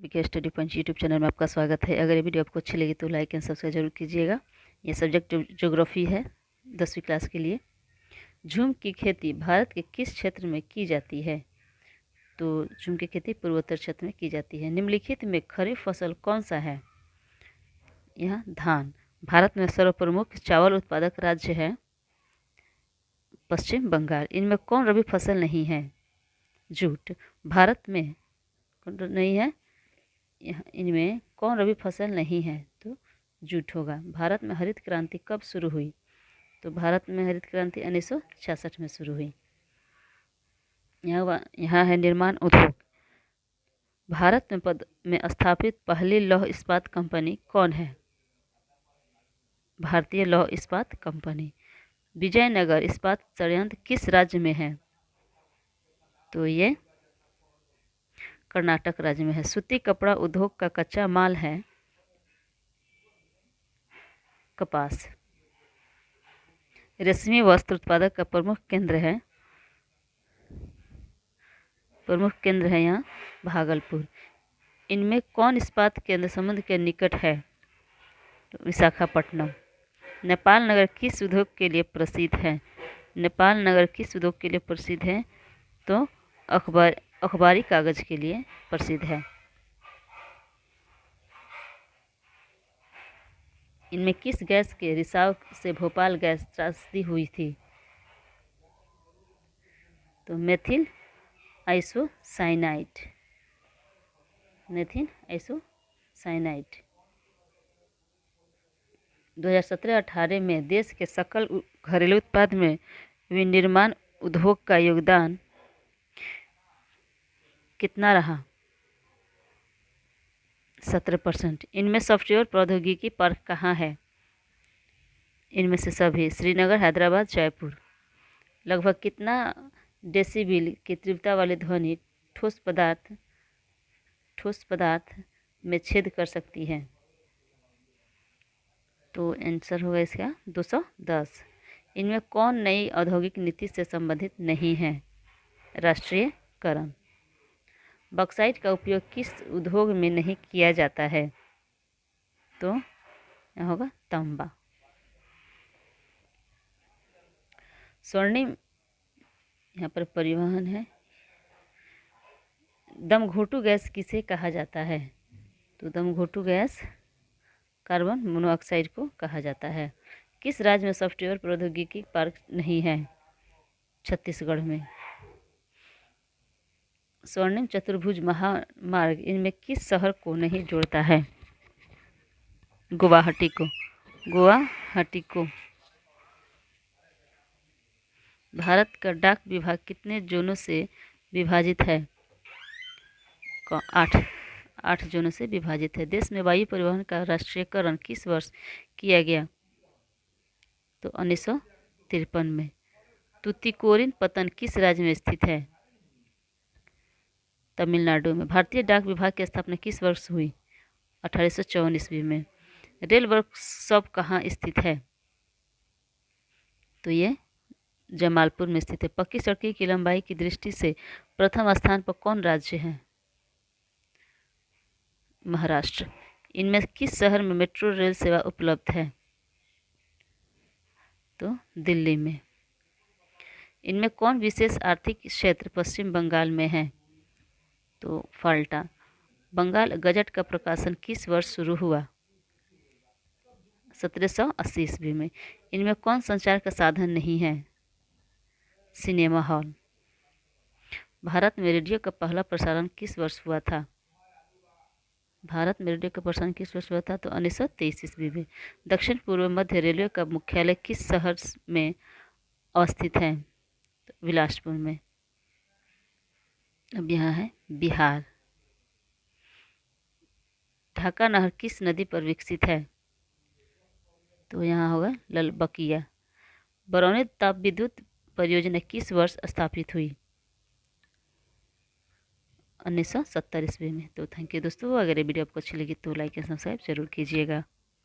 पीके study point YouTube channel में आपका स्वागत है। अगर ये वीडियो आपको अच्छी लगी तो लाइक एंड सब्सक्राइब जरूर कीजिएगा। ये सब्जेक्ट ज्योग्राफी है 10वीं क्लास के लिए। झूम की खेती भारत के किस क्षेत्र में की जाती है? तो झूम की खेती पूर्वोत्तर क्षेत्र में की जाती है। निम्नलिखित में खरीफ फसल कौन सा है? यहाँ धान। भारत में सर्वप्रमुख चावल उत्पादक राज्य है पश्चिम बंगाल। इनमें कौन रबी फसल नहीं है? जूट। भारत में नहीं है, इनमें कौन रबी फसल नहीं है? तो जूट होगा। भारत में हरित क्रांति कब शुरू हुई? तो भारत में हरित क्रांति 1966 में शुरू हुई। यहाँ है निर्माण उद्योग। भारत में में स्थापित पहली लौह इस्पात कंपनी कौन है? भारतीय लौह इस्पात कंपनी। विजयनगर इस्पात संयंत्र किस राज्य में है? तो ये कर्नाटक राज्य में है। सूती कपड़ा उद्योग का कच्चा माल है कपास। रेशमी वस्त्र उत्पादक का प्रमुख केंद्र है यहाँ भागलपुर। इनमें कौन इस्पात केंद्र समुद्र के निकट है? तो विशाखापट्टनम। नेपाल नगर किस उद्योग के लिए प्रसिद्ध है? नेपाल नगर किस उद्योग के लिए प्रसिद्ध है? तो अखबारी कागज के लिए प्रसिद्ध है। इनमें किस गैस के रिसाव से भोपाल गैस त्रासदी हुई थी? तो मेथिल आइसोसाइनाइड। 2017-18 में देश के सकल घरेलू उत्पाद में विनिर्माण उद्योग का योगदान कितना रहा? 17%। इनमें सॉफ्टवेयर प्रौद्योगिकी पार्क कहाँ है? इनमें से सभी श्रीनगर, हैदराबाद, जयपुर। लगभग कितना डेसिबल की तीव्रता वाली ध्वनि ठोस पदार्थ में छेद कर सकती है? तो आंसर होगा इसका 210। इनमें कौन नई औद्योगिक नीति से संबंधित नहीं है? राष्ट्रीयकरण। बॉक्साइट का उपयोग किस उद्योग में नहीं किया जाता है? तो यह होगा तांबा। स्वर्णिम यहाँ पर परिवहन है। दमघोटू गैस किसे कहा जाता है? तो दमघोटू गैस कार्बन मोनोऑक्साइड को कहा जाता है। किस राज्य में सॉफ्टवेयर प्रौद्योगिकी पार्क नहीं है? छत्तीसगढ़ में। स्वर्णिम चतुर्भुज महामार्ग इनमें किस शहर को नहीं जोड़ता है? गुवाहाटी को। भारत का डाक विभाग कितने जोनों से विभाजित है? 8 जोनों से विभाजित है। देश में वायु परिवहन का राष्ट्रीयकरण किस वर्ष किया गया? तो 1953 में। तूतीकोरिन पत्तन किस राज्य में स्थित है? तमिलनाडु में। भारतीय डाक विभाग की स्थापना किस वर्ष हुई? 1854 ईस्वी में। रेल वर्कशॉप कहाँ स्थित है? तो ये जमालपुर में स्थित है। पक्की सड़कों की लंबाई की दृष्टि से प्रथम स्थान पर कौन राज्य है? महाराष्ट्र। इनमें किस शहर में मेट्रो रेल सेवा उपलब्ध है? तो दिल्ली में। इनमें कौन विशेष आर्थिक क्षेत्र पश्चिम बंगाल में है? तो फाल्टा। बंगाल गजट का प्रकाशन किस वर्ष शुरू हुआ? 1780 ईस्वी में। इनमें कौन संचार का साधन नहीं है? Cinema hall. भारत में रेडियो का पहला प्रसारण किस वर्ष हुआ था? भारत में रेडियो का प्रसारण किस वर्ष हुआ था? तो 1923 ईस्वी में। दक्षिण पूर्व मध्य रेलवे का मुख्यालय किस शहर में अवस्थित है? तो बिलासपुर में। अब यहाँ है बिहार। ढाका नहर किस नदी पर विकसित है? तो यहाँ होगा ललबकिया। बरौनी ताप विद्युत परियोजना किस वर्ष स्थापित हुई? 1970 ईस्वी में। तो थैंक यू दोस्तों। अगर ये वीडियो आपको अच्छी लगी तो लाइक एंड सब्सक्राइब जरूर कीजिएगा।